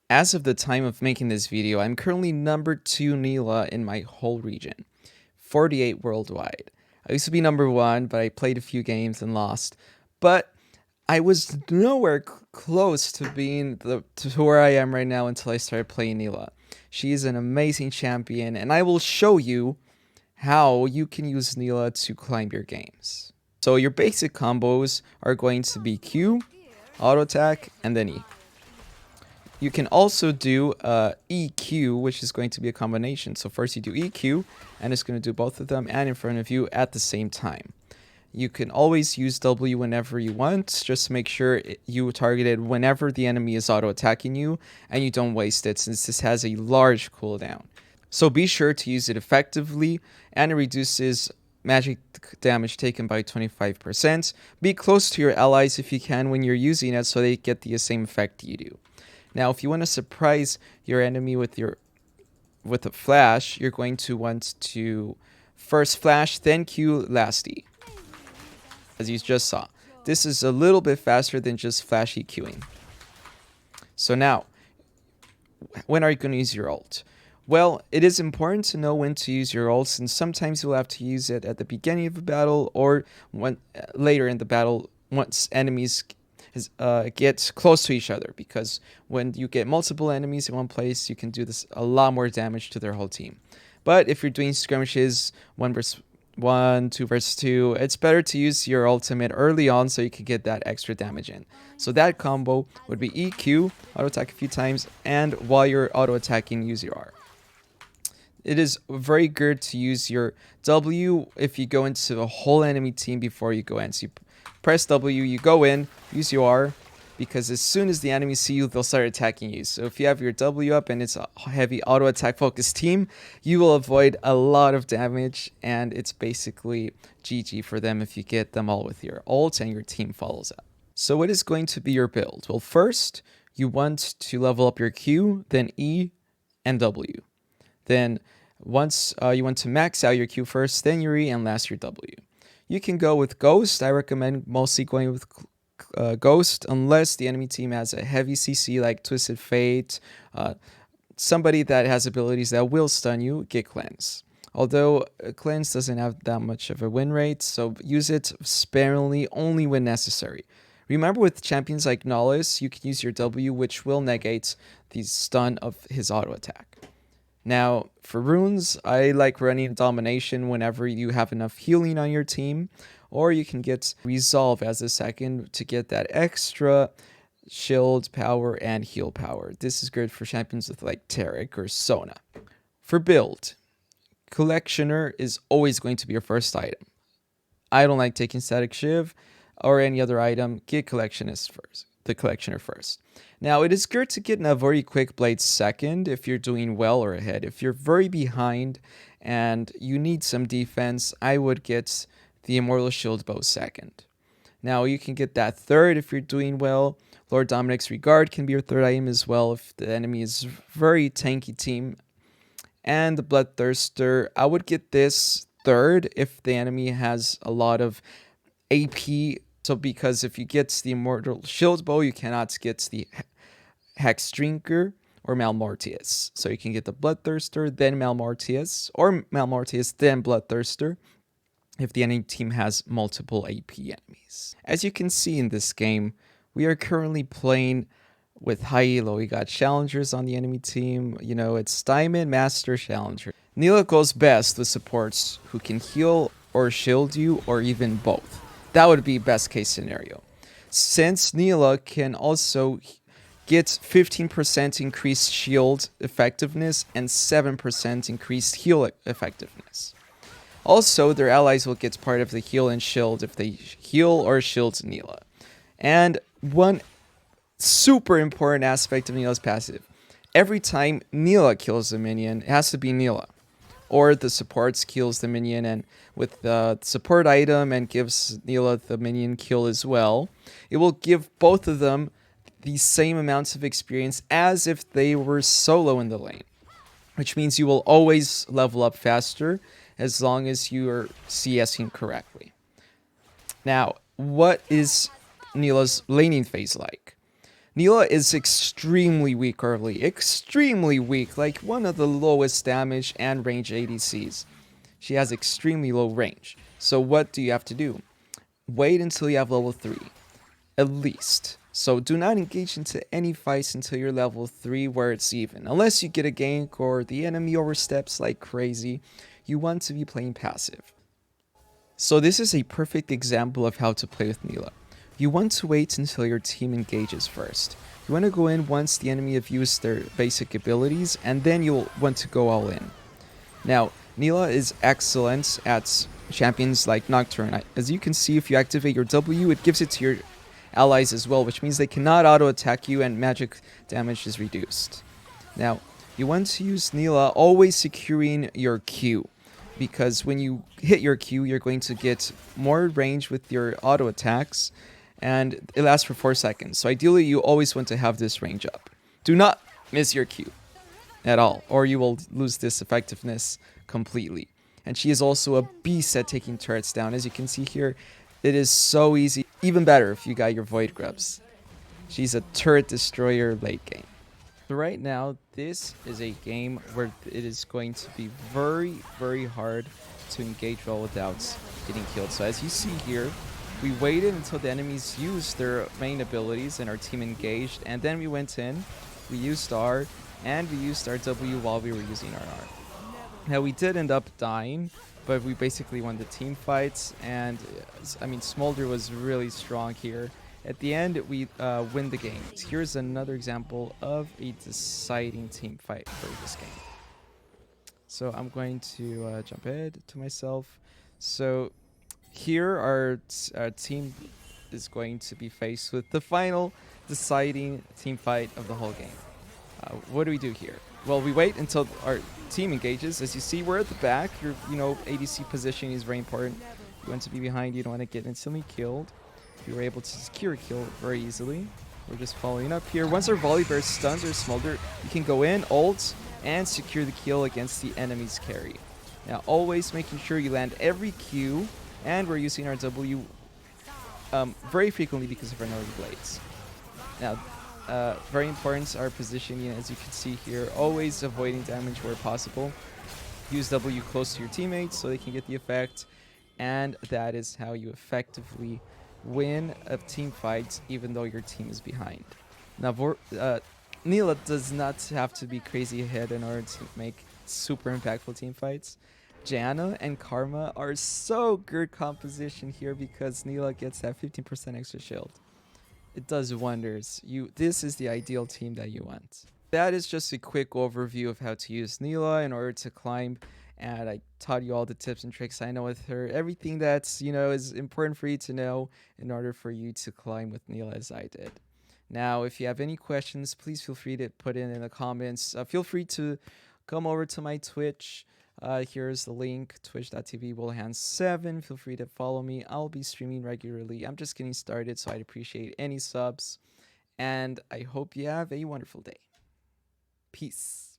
As of the time of making this video, I'm currently number 2 Nilah in my whole region, 48 worldwide. I used to be number 1, but I played a few games and lost. But I was nowhere close to being to where I am right now until I started playing Nilah. She is an amazing champion, and I will show you how you can use Nilah to climb your games. So your basic combos are going to be Q, auto attack, and then E. You can also do EQ, which is going to be a combination. So first you do EQ, and it's going to do both of them and in front of you at the same time. You can always use W whenever you want, just to make sure you target it whenever the enemy is auto-attacking you, and you don't waste it since this has a large cooldown. So be sure to use it effectively, and it reduces magic damage taken by 25%. Be close to your allies if you can when you're using it so they get the same effect you do. Now, if you want to surprise your enemy with a flash, you're going to want to first flash, then Q, last E. As you just saw. This is a little bit faster than just flashy queuing. So now, when are you going to use your ult? Well, it is important to know when to use your ult, and sometimes you'll have to use it at the beginning of a battle or later in the battle once enemies get close to each other, because when you get multiple enemies in one place, you can do this a lot more damage to their whole team. But if you're doing skirmishes 1 versus 1, 2 versus 2, it's better to use your ultimate early on so you can get that extra damage in. So that combo would be EQ, auto attack a few times, and while you're auto attacking, use your R. It is very good to use your W if you go into a whole enemy team before you go in. So you press W, you go in, use your R, because as soon as the enemies see you, they'll start attacking you. So if you have your W up and it's a heavy auto attack focused team, you will avoid a lot of damage, and it's basically GG for them if you get them all with your ult and your team follows up. So what is going to be your build? Well, first, you want to level up your Q, then E, and W. Then once you want to max out your Q first, then your E, and last your W. You can go with Ghost. I recommend mostly going with Ghost unless the enemy team has a heavy CC like Twisted Fate, somebody that has abilities that will stun you. Get Cleanse. Although Cleanse doesn't have that much of a win rate, so use it sparingly only when necessary. Remember, with champions like Nilah, you can use your W, which will negate the stun of his auto attack. Now, for runes, I like running Domination whenever you have enough healing on your team, or you can get Resolve as a second to get that extra shield power and heal power. This is good for champions with like Taric or Sona. For build, Collectioner is always going to be your first item. I don't like taking Static Shiv or any other item. Get the Collectioner first. Now, it is good to get a very quick blade second if you're doing well or ahead. If you're very behind and you need some defense, I would get the Immortal Shield Bow second. Now, you can get that third if you're doing well. Lord Dominic's Regard can be your third item as well if the enemy is very tanky team. And the Bloodthirster, I would get this third if the enemy has a lot of AP. So because if you get the Immortal Shield Bow, you cannot get the Hex Drinker or Malmortius. So you can get the Bloodthirster, then Malmortius, or Malmortius, then Bloodthirster, if the enemy team has multiple AP enemies. As you can see in this game, we are currently playing with high elo. We got challengers on the enemy team. You know, it's Diamond, Master, Challenger. Nilah goes best with supports who can heal or shield you, or even both. That would be best case scenario. Since Nilah can also get 15% increased shield effectiveness and 7% increased heal effectiveness. Also, their allies will get part of the heal and shield if they heal or shield Nilah. And one super important aspect of Nilah's passive. Every time Nilah kills a minion, it has to be Nilah. Or the support kills the minion and with the support item and gives Nilah the minion kill as well. It will give both of them the same amounts of experience as if they were solo in the lane. Which means you will always level up faster as long as you are CSing correctly. Now, what is Nilah's laning phase like? Nilah is extremely weak early, extremely weak, like one of the lowest damage and range ADCs. She has extremely low range. So what do you have to do? Wait until you have level 3, at least. So do not engage into any fights until you're level 3 where it's even. Unless you get a gank or the enemy oversteps like crazy, you want to be playing passive. So this is a perfect example of how to play with Nilah. You want to wait until your team engages first. You want to go in once the enemy have used their basic abilities, and then you'll want to go all in. Now, Nilah is excellent at champions like Nocturne. As you can see, if you activate your W, it gives it to your allies as well, which means they cannot auto-attack you and magic damage is reduced. Now, you want to use Nilah always securing your Q, because when you hit your Q, you're going to get more range with your auto attacks, and it lasts for 4 seconds. So ideally, you always want to have this range up. Do not miss your Q at all, or you will lose this effectiveness completely. And she is also a beast at taking turrets down. As you can see here, it is so easy. Even better if you got your Void Grubs. She's a turret destroyer late game. So right now, this is a game where it is going to be very, very hard to engage well without getting killed. So as you see here, we waited until the enemies used their main abilities and our team engaged, and then we went in, we used R, and we used our W while we were using our R. Now we did end up dying, but we basically won the team fights, and I mean Smolder was really strong here. At the end, we win the game. Here's another example of a deciding team fight for this game. So I'm going to jump ahead to myself. So here our team is going to be faced with the final deciding team fight of the whole game. What do we do here? Well, we wait until our team engages. As you see, we're at the back. Your ADC positioning is very important. You want to be behind. You don't want to get instantly killed. We were able to secure a kill very easily. We're just following up here. Once our volley bear stuns or smolder, you can go in, ult, and secure the kill against the enemy's carry. Now, always making sure you land every Q, and we're using our W very frequently because of our Nelly blades. Now, very important, our positioning, as you can see here, always avoiding damage where possible. Use W close to your teammates so they can get the effect, and that is how you effectively win a team fight even though your team is behind. Now, Nilah does not have to be crazy ahead in order to make super impactful team fights. Janna and Karma are so good composition here because Nilah gets that 15% extra shield. It does wonders. This is the ideal team that you want. That is just a quick overview of how to use Nilah in order to climb, and I taught you all the tips and tricks I know with her. Everything that's, is important for you to know in order for you to climb with Nilah as I did. Now, if you have any questions, please feel free to put in the comments. Feel free to come over to my Twitch. Here's the link, twitch.tv/Bullhand7. Feel free to follow me. I'll be streaming regularly. I'm just getting started, so I'd appreciate any subs. And I hope you have a wonderful day. Peace.